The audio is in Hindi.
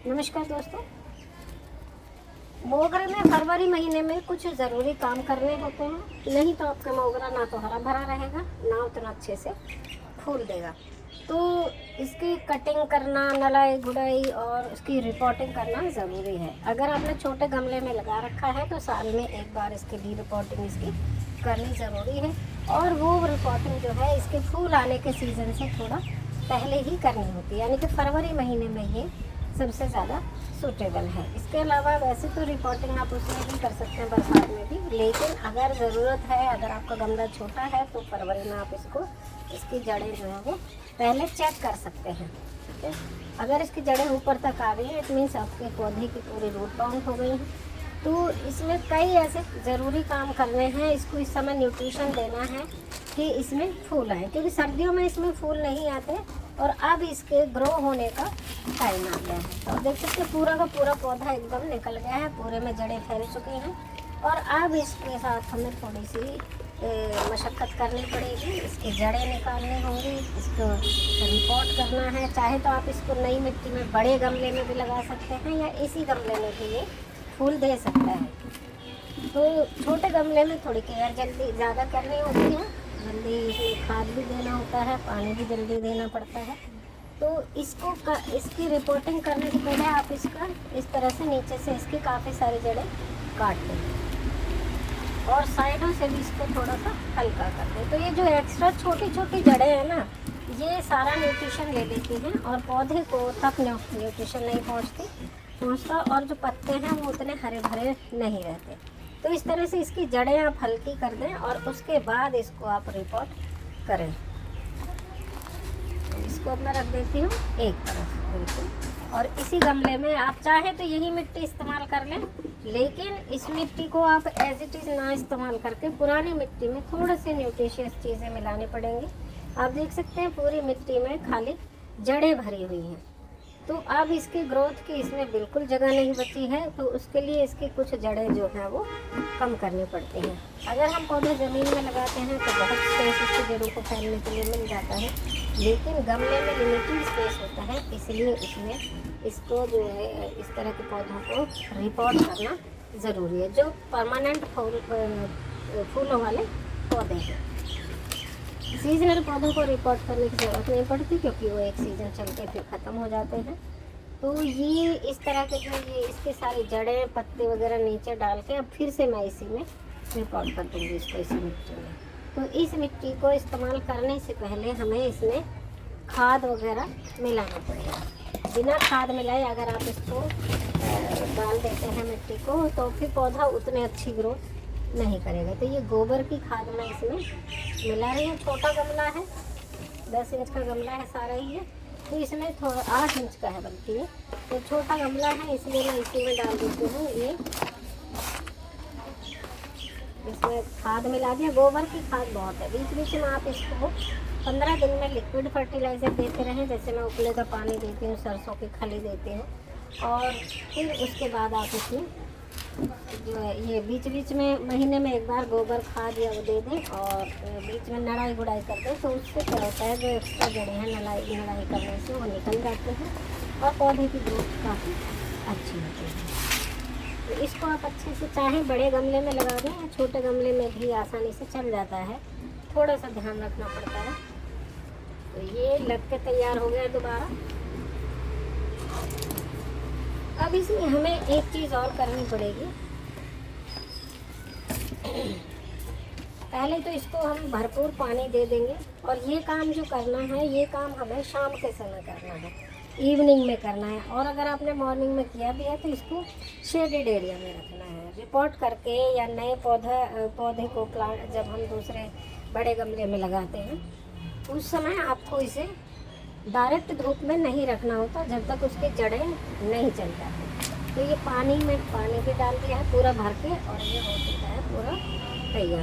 नमस्कार दोस्तों। मोगरे में फरवरी महीने में कुछ ज़रूरी काम करने होते हैं, नहीं तो आपका मोगरा ना तो हरा भरा रहेगा ना उतना अच्छे से फूल देगा। तो इसकी कटिंग करना, नलाई गुड़ाई और उसकी रिपोर्टिंग करना ज़रूरी है। अगर आपने छोटे गमले में लगा रखा है तो साल में एक बार इसके लिए रिपोर्टिंग इसकी करनी ज़रूरी है। और वो रिपोर्टिंग जो है इसके फूल आने के सीज़न से थोड़ा पहले ही करनी होती है, यानी कि फरवरी महीने में ये सबसे ज़्यादा सूटेबल है। इसके अलावा वैसे तो रिपोर्टिंग आप उसमें भी कर सकते हैं, बरसात में भी, लेकिन अगर ज़रूरत है, अगर आपका गमला छोटा है तो फरवरी में आप इसकी जड़ें जो है वो पहले चेक कर सकते हैं। ठीक है, अगर इसकी जड़ें ऊपर तक आ गई हैं इट मीन्स आपके पौधे की पूरी रूट बाउंड हो गई हैं। तो इसमें कई ऐसे ज़रूरी काम करने हैं। इसको इस समय न्यूट्रिशन देना है कि इसमें फूल आए, क्योंकि सर्दियों में इसमें फूल नहीं आते और अब इसके ग्रो होने का टाइम आ गया है। तो देख सकते हैं पूरा का पूरा पौधा एकदम निकल गया है, पूरे में जड़ें फैल चुकी हैं। और अब इसके साथ हमें थोड़ी सी मशक्क़त करनी पड़ेगी, इसकी जड़ें निकालनी होंगी, इसको रिपोर्ट करना है। चाहे तो आप इसको नई मिट्टी में बड़े गमले में भी लगा सकते हैं या इसी गमले में भी ये फूल दे सकता है। तो छोटे गमले में थोड़ी केयर जल्दी ज़्यादा करनी होती है, जल्दी इसमें खाद भी देना होता है, पानी भी जल्दी देना पड़ता है। तो इसकी रिपोर्टिंग करने से पहले आप इसका इस तरह से नीचे से इसकी काफ़ी सारी जड़ें काट दें और साइडों से भी इसको थोड़ा सा हल्का कर दें। तो ये जो एक्स्ट्रा छोटी छोटी जड़ें हैं ना, ये सारा न्यूट्रिशन ले लेती हैं और पौधे को तक न्यूट्रिशन नहीं पहुँचता और जो पत्ते हैं वो उतने हरे भरे नहीं रहते। तो इस तरह से इसकी जड़ें आप हल्की कर दें और उसके बाद इसको आप रिपोर्ट करें। इसको अब मैं रख देती हूँ एक तरफ बिल्कुल। और इसी गमले में आप चाहे तो यही मिट्टी इस्तेमाल कर लें, लेकिन इस मिट्टी को आप एज इट इज़ ना इस्तेमाल करके पुरानी मिट्टी में थोड़े से न्यूट्रिशियस चीज़ें मिलानी पड़ेंगी। आप देख सकते हैं पूरी मिट्टी में खाली जड़ें भरी हुई हैं। तो अब इसकी ग्रोथ की इसमें बिल्कुल जगह नहीं बची है, तो उसके लिए इसकी कुछ जड़ें जो हैं वो कम करनी पड़ती हैं। अगर हम पौधे ज़मीन में लगाते हैं तो बहुत स्पेस इसकी जड़ों को फैलने के लिए मिल जाता है, लेकिन गमले में लिमिटेड स्पेस होता है, इसलिए इसमें इसको जो है इस तरह के पौधों को रिपोर्ट करना ज़रूरी है। जो परमानेंट फूलों वाले पौधे हैं, सीजनल पौधों को रिपोर्ट करने की ज़रूरत नहीं पड़ती, क्योंकि वो एक सीज़न चलते फिर ख़त्म हो जाते हैं। तो ये इस तरह के जो ये इसके सारी जड़ें पत्ते वगैरह नीचे डाल के अब फिर से मैं इसी में रिपोर्ट कर दूँगी इसको, इसी मिट्टी में। तो इस मिट्टी को इस्तेमाल करने से पहले हमें इसमें खाद वगैरह मिलाना पड़ेगा। बिना खाद मिलाए अगर आप इसको डाल देते हैं मिट्टी को तो फिर पौधा उतने अच्छी ग्रोथ नहीं करेगा। तो ये गोबर की खाद मैं इसमें मिला रही हूँ। छोटा गमला है, 10 इंच का गमला है सारा ही है, तो इसमें थोड़ा 8 इंच का है बल्कि ये, तो छोटा गमला है इसलिए मैं इसी में डाल देती हूँ। ये इसमें खाद मिला दिया, गोबर की खाद बहुत है। बीच बीच में आप इसको 15 दिन में लिक्विड फर्टिलाइज़र देते रहें, जैसे मैं उपले का पानी देती हूँ, सरसों की खली देती हूँ। और फिर उसके बाद आप इसमें जो है ये बीच बीच में महीने में एक बार गोबर खाद या वो दे दें और बीच में नड़ाई गुड़ाई कर दें। तो उससे क्या होता है, जो एक्स्ट्रा जड़ें हैं नड़ाई करने से वो निकल जाते हैं और पौधे की ग्रोथ काफ़ी अच्छी होती है। तो इसको आप अच्छे से चाहे बड़े गमले में लगा दें या छोटे गमले में भी आसानी से चल जाता है, थोड़ा सा ध्यान रखना पड़ता है। तो ये लग के तैयार हो गया दोबारा। अब इसमें हमें एक चीज़ और करनी पड़ेगी। पहले तो इसको हम भरपूर पानी दे देंगे और ये काम जो करना है ये काम हमें शाम के समय करना है, इवनिंग में करना है। और अगर आपने मॉर्निंग में किया भी है तो इसको शेडेड एरिया में रखना है। रिपोर्ट करके या नए पौधे को प्लांट जब हम दूसरे बड़े गमले में लगाते हैं उस समय आपको इसे डायरेक्ट धूप में नहीं रखना होता जब तक उसकी जड़ें नहीं चल जाती। तो ये पानी में पानी भी डाल दिया है पूरा भर के और ये हो चुका है पूरा तैयार।